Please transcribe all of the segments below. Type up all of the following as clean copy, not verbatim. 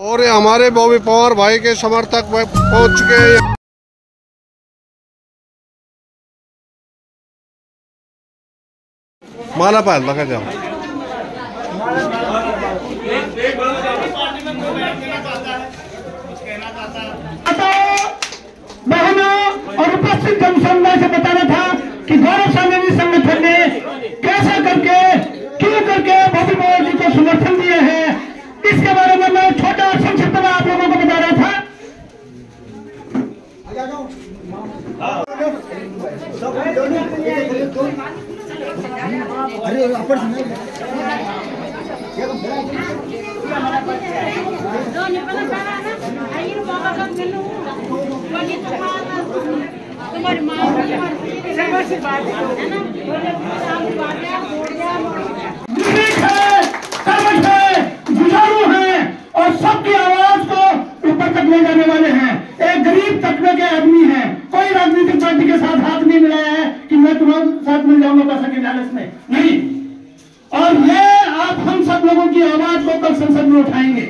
और ये हमारे बॉबी पवार भाई के समर्थक पहुंच चुके हैं। माला पाल लगा जाओ। बहनों और उपस्थित जनसमुदाय से बताना था कि गौरव सम्मेलन संगठन ने कैसे करके क्यों करके बॉबी पवार जी को समर्थन दिए हैं, इसके बारे में मैं छोटा संक्षिप्त में आप लोगों को बता रहा था। जुझारू हैं और सबकी आवाज को ऊपर तक ले जाने वाले हैं। एक गरीब तबके के आदमी हैं, कोई राजनीतिक पार्टी के साथ हाथ नहीं मिलाया है कि मैं तुम्हारे साथ मिल जाऊंगा पैसा के लालच में, नहीं। और ये आप हम सब लोगों की आवाज को कल संसद में उठाएंगे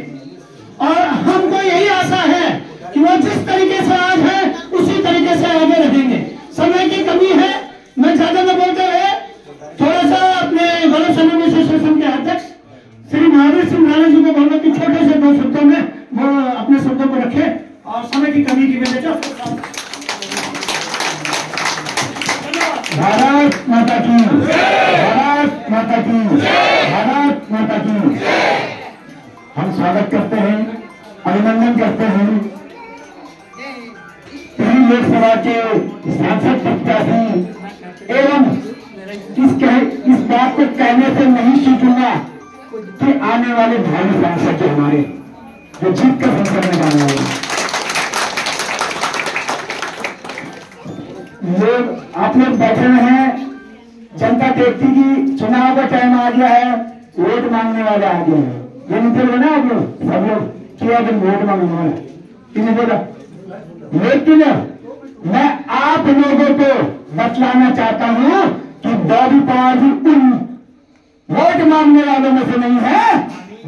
और हमको यही आशा है कि वो जिस तरीके से आज है उसी तरीके से आगे रहेंगे। समय की कमी है, मैं ज्यादा न बोलते हुए थोड़ा सा अपने गौरव सम्मेलन एसोसिएशन के अध्यक्ष श्री महावीर सिंह राणा जी को बोलना कि छोटे से 2 शब्दों में वो अपने शब्दों को रखे और समय की कमी की वजह से। भारत माता की, भारत माता की, भारत माता की। हम स्वागत करते हैं, अभिनंदन करते हैं लोकसभा के सांसद प्रत्याशी एवं इस बात को कहने से नहीं चूकूंगा कि आने वाले भावी सांसद जो हमारे जो जीत कर संसद में जाने वाले लोग, आप लोग बैठे हुए हैं, जनता देखती कि चुनाव का टाइम आ गया है, वोट मांगने वाले आ गए हैं। ये नहीं बोल ना आप लोग सब लोग किया दिन वोट मांगने वाले किन्हें बोला, लेकिन मैं आप लोगों को बतलाना चाहता हूं कि बॉबी पवार जी उन वोट मांगने वालों में से नहीं है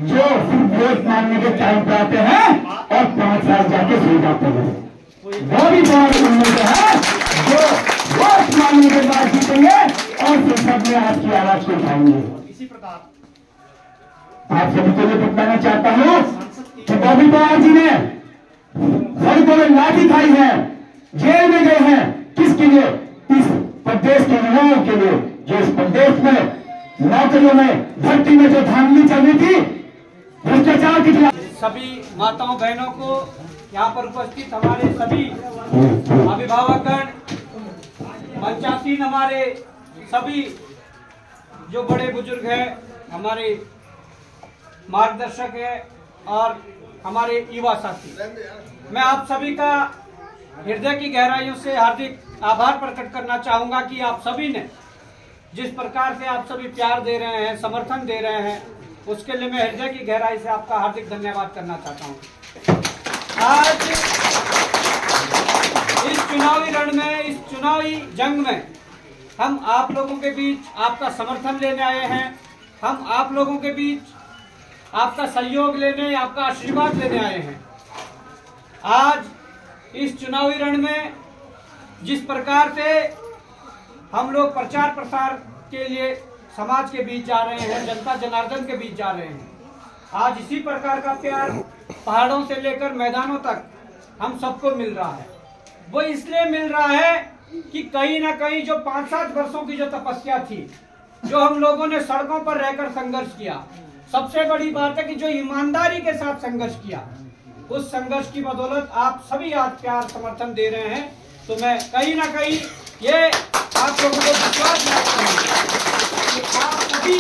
जो सिर्फ वोट मांगने के टाइम पे आते हैं और 5 साल जाके सो जाते हैं। बॉबी पवार उनमें से है जो वोट मांगने के बाद जीतेंगे और संसद में आपकी आवाज को उठाएंगे। आप सभी को ये बताना चाहता हूं कि बॉबी पवार जी ने सड़कों में लाठी खाई है, जेल में गए हैं, किसके लिए? इस प्रदेश के युवाओं के लिए जो इस प्रदेश में नौकरियों में भर्ती में जो धांधली चल रही थी, भ्रष्टाचार के खिलाफ। सभी माताओं बहनों को, यहाँ पर उपस्थित हमारे सभी अभिभावकगण, मंचासीन हमारे सभी जो बड़े बुजुर्ग हैं, हमारे मार्गदर्शक हैं और हमारे युवा साथी, मैं आप सभी का हृदय की गहराइयों से हार्दिक आभार प्रकट करना चाहूंगा कि आप सभी ने जिस प्रकार से आप सभी प्यार दे रहे हैं, समर्थन दे रहे हैं, उसके लिए मैं हृदय की गहराई से आपका हार्दिक धन्यवाद करना चाहता हूं। आज इस चुनावी रण में, इस चुनावी जंग में हम आप लोगों के बीच आपका समर्थन लेने आए हैं। हम आप लोगों के बीच आपका सहयोग लेने, आपका आशीर्वाद लेने आए हैं। आज इस चुनावी रण में जिस प्रकार से हम लोग प्रचार प्रसार के लिए समाज के बीच जा रहे हैं, जनता जनार्दन के बीच जा रहे हैं, आज इसी प्रकार का प्यार पहाड़ों से लेकर मैदानों तक हम सबको मिल रहा है। वो इसलिए मिल रहा है कि कहीं ना कहीं जो 5-7 वर्षों की जो तपस्या थी, जो हम लोगों ने सड़कों पर रहकर संघर्ष किया, सबसे बड़ी बात है कि जो ईमानदारी के साथ संघर्ष किया, उस संघर्ष की बदौलत आप सभी आज प्यार समर्थन दे रहे हैं। तो मैं कहीं ना कहीं ये आप लोगों को विश्वास दिलाता हूं कि आप सभी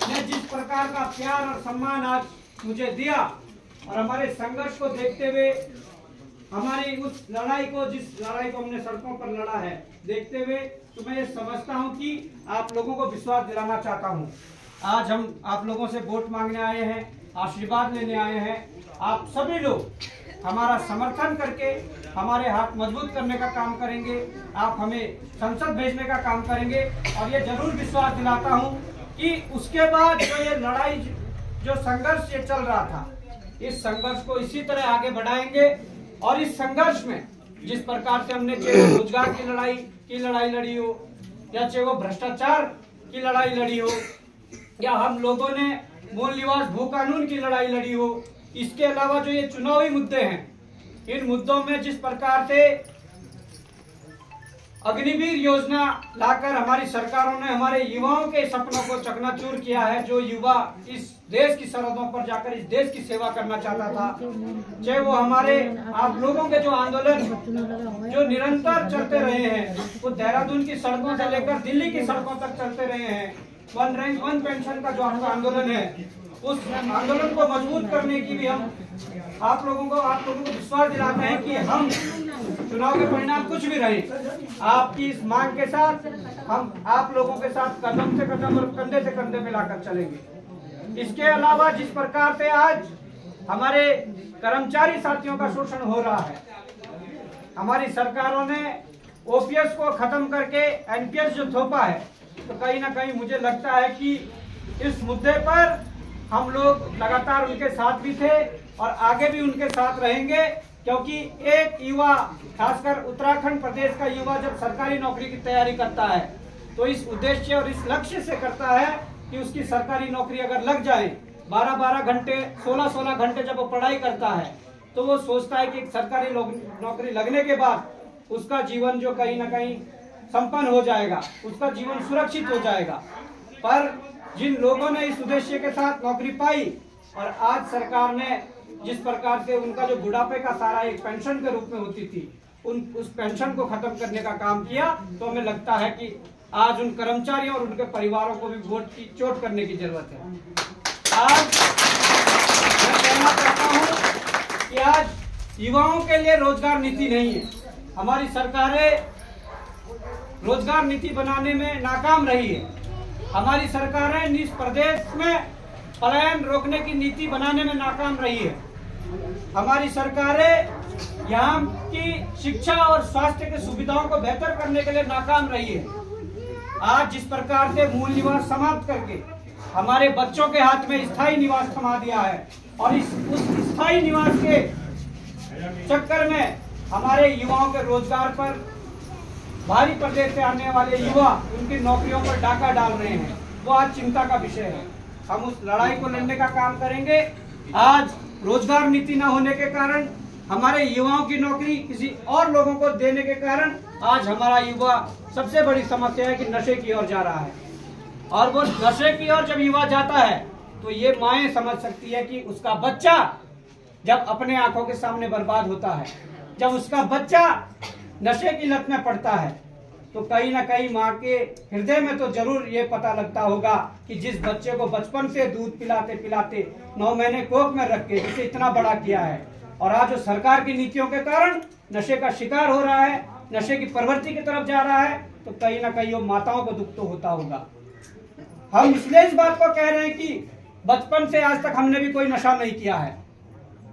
ने जिस प्रकार का प्यार और सम्मान आज मुझे दिया और हमारे संघर्ष को देखते हुए, हमारी उस लड़ाई को, जिस लड़ाई को हमने सड़कों पर लड़ा है, देखते हुए, तो मैं ये समझता हूं कि आप लोगों को विश्वास दिलाना चाहता हूं। आज हम आप लोगों से वोट मांगने आए हैं, आशीर्वाद लेने आए हैं। आप सभी लोग हमारा समर्थन करके हमारे हाथ मजबूत करने का काम करेंगे, आप हमें संसद भेजने का काम करेंगे। और ये जरूर विश्वास दिलाता हूं कि उसके बाद जो ये लड़ाई, जो संघर्ष ये चल रहा था, इस संघर्ष को इसी तरह आगे बढ़ाएंगे और इस संघर्ष में जिस प्रकार से हमने चाहे रोजगार की लड़ाई लड़ी हो, या चाहे वो भ्रष्टाचार की लड़ाई लड़ी हो, या हम लोगों ने मूल निवास भू कानून की लड़ाई लड़ी हो, इसके अलावा जो ये चुनावी मुद्दे हैं, इन मुद्दों में जिस प्रकार से अग्निवीर योजना लाकर हमारी सरकारों ने हमारे युवाओं के सपनों को चकनाचूर किया है। जो युवा इस देश की सरहदों पर जाकर इस देश की सेवा करना चाहता था, चाहे वो हमारे आप लोगों के जो आंदोलन जो निरंतर चलते रहे हैं, वो देहरादून की सड़कों से लेकर दिल्ली की सड़कों तक चलते रहे हैं। वन रैंक वन पेंशन का जो आपका आंदोलन है, उस आंदोलन को मजबूत करने की भी हम आप लोगों को विश्वास दिलाते हैं कि हम चुनाव के परिणाम कुछ भी रहे, आपकी इस मांग के साथ हम आप लोगों के साथ कदम से कदम और कंधे से कंधे मिलाकर चलेंगे। इसके अलावा जिस प्रकार से आज हमारे कर्मचारी साथियों का शोषण हो रहा है, हमारी सरकारों ने ओपीएस को खत्म करके एनपीएस जो थोपा है, तो कहीं ना कहीं मुझे लगता है कि इस मुद्दे पर हम लोग लगातार उनके साथ भी थे और आगे भी उनके साथ रहेंगे, क्योंकि एक युवा, खासकर उत्तराखंड प्रदेश का युवा जब सरकारी नौकरी की तैयारी करता है तो इस उद्देश्य और इस लक्ष्य से करता है कि उसकी सरकारी नौकरी अगर लग जाए, 12-12 घंटे 16-16 घंटे जब वो पढ़ाई करता है, तो वो सोचता है कि सरकारी नौकरी लगने के बाद उसका जीवन जो कहीं ना कहीं संपन्न हो जाएगा, उसका जीवन सुरक्षित हो जाएगा। पर जिन लोगों ने इस उद्देश्य के साथ नौकरी पाई और आज सरकार ने जिस प्रकार से उनका जो बुढ़ापे का सारा एक पेंशन के रूप में होती थी, उस पेंशन को खत्म करने का काम किया, तो हमें लगता है कि आज उन कर्मचारियों और उनके परिवारों को भी वोट की चोट करने की जरूरत है। आज मैं कहना चाहता हूं कि आज युवाओं के लिए रोजगार नीति नहीं है। हमारी सरकारें रोजगार नीति बनाने में नाकाम रही है। हमारी सरकारें इस प्रदेश में पलायन रोकने की नीति बनाने में नाकाम रही है। हमारी सरकारें यहाँ की शिक्षा और स्वास्थ्य की सुविधाओं को बेहतर करने के लिए नाकाम रही है। आज जिस प्रकार से मूल निवास समाप्त करके हमारे बच्चों के हाथ में स्थायी निवास थमा दिया है और उस स्थायी निवास के चक्कर में हमारे युवाओं के रोजगार पर बाहरी प्रदेश से आने वाले युवा उनकी नौकरियों पर डाका डाल रहे हैं, वो आज चिंता का विषय है। हम उस लड़ाई को लड़ने का काम करेंगे। आज रोजगार नीति न होने के कारण, हमारे युवाओं की नौकरी किसी और लोगों को देने के कारण आज हमारा युवा सबसे बड़ी समस्या है कि नशे की ओर जा रहा है। और वो नशे की ओर जब युवा जाता है तो ये माएं समझ सकती है कि उसका बच्चा जब अपने आंखों के सामने बर्बाद होता है, जब उसका बच्चा नशे की लत में पड़ता है, तो कहीं ना कहीं माँ के हृदय में तो जरूर ये पता लगता होगा कि जिस बच्चे को बचपन से दूध पिलाते पिलाते 9 महीने कोख में रख के जिसे इतना बड़ा किया है, और आज जो सरकार की नीतियों के कारण नशे का शिकार हो रहा है, नशे की प्रवृत्ति की तरफ जा रहा है, तो कहीं ना कहीं वो माताओं को दुख तो होता होगा। हम इसलिए इस बात को कह रहे हैं कि बचपन से आज तक हमने भी कोई नशा नहीं किया है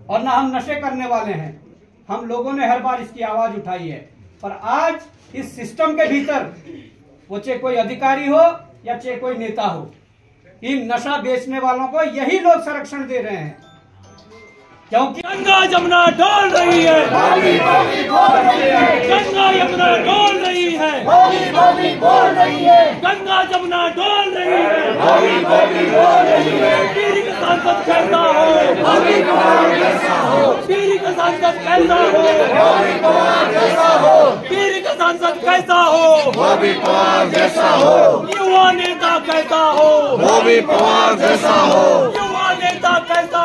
और ना हम नशे करने वाले हैं। हम लोगों ने हर बार इसकी आवाज उठाई है, पर आज इस सिस्टम के भीतर वो चाहे कोई अधिकारी हो या चाहे कोई नेता हो, इन नशा बेचने वालों को यही लोग संरक्षण दे रहे हैं, क्योंकि गंगा यमुना डोल रही है, गंगा यमुना डोल रही है, गंगा यमुना डोल रही है। पीरी का सांसद कहता हो, पीरी का सांसद कहता हो, पीरी का सांसद कैसा हो, युवा नेता कैसा हो, युवा नेता कैसा हो, युवा नेता कैसा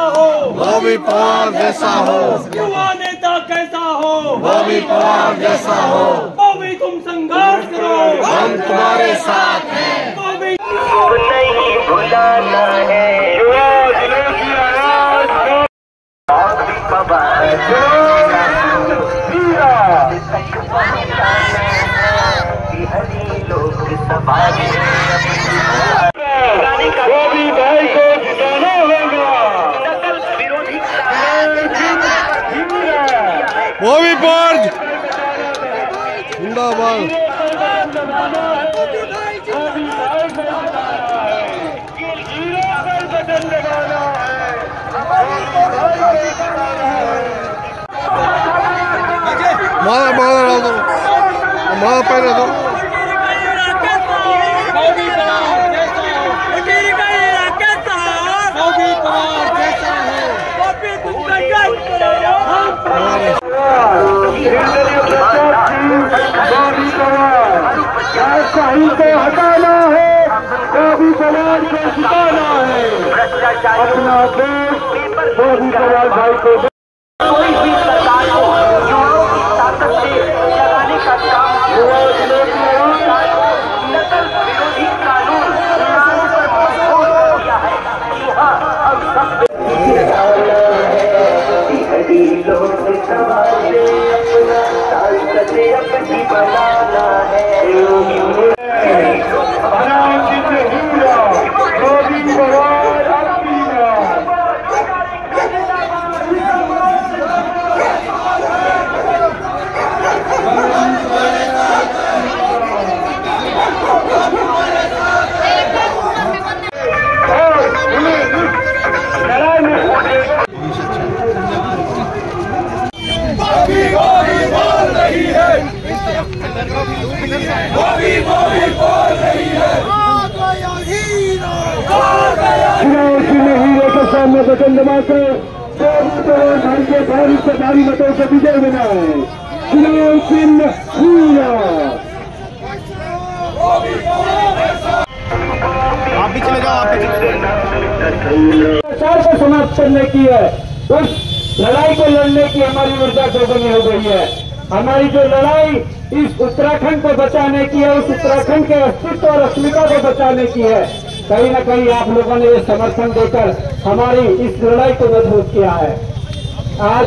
हो, वो भी तुम संघर्ष करो, हम तुम्हारे साथ हैं। वो भी नहीं भुलाना है बॉबी फौज जिंदाबाद। बदल लगाना है। माँ पहले दो। शाही को हटाना है, बॉबी कमाल को जिताना है। अपना देश बॉबी कमाल भाई को कोई भी सरकार को युवाओं की ताकत से जगाने का काम नकल विरोधी कानून लागू पर मजबूर हो गया है। यहाँ हम सब अपनी बनाना है। सामने चंद्रमा से भाई के भारी मतों से विजय बना है। चुनाव चिन्ह आप भी चले जाओ, प्रचार को समाप्त करने की है। उस लड़ाई को लड़ने की हमारी ऊर्जा दोगुनी हो गई है। हमारी जो लड़ाई इस उत्तराखंड को बचाने की है, उस उत्तराखंड के अस्तित्व और अस्मिता को बचाने की है। कहीं न कहीं आप लोगों ने ये समर्थन देकर हमारी इस लड़ाई को मजबूत किया है। आज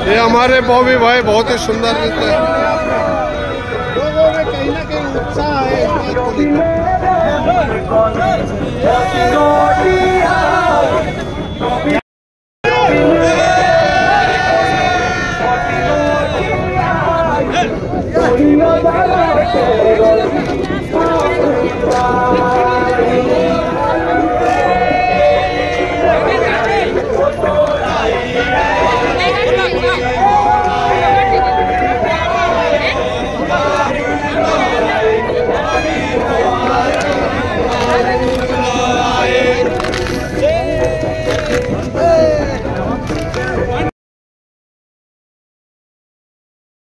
ये हमारे बॉबी भाई बहुत ही सुंदर रहते हैं। लोगों में कहीं ना कहीं उत्साह है इस बात को लेकर।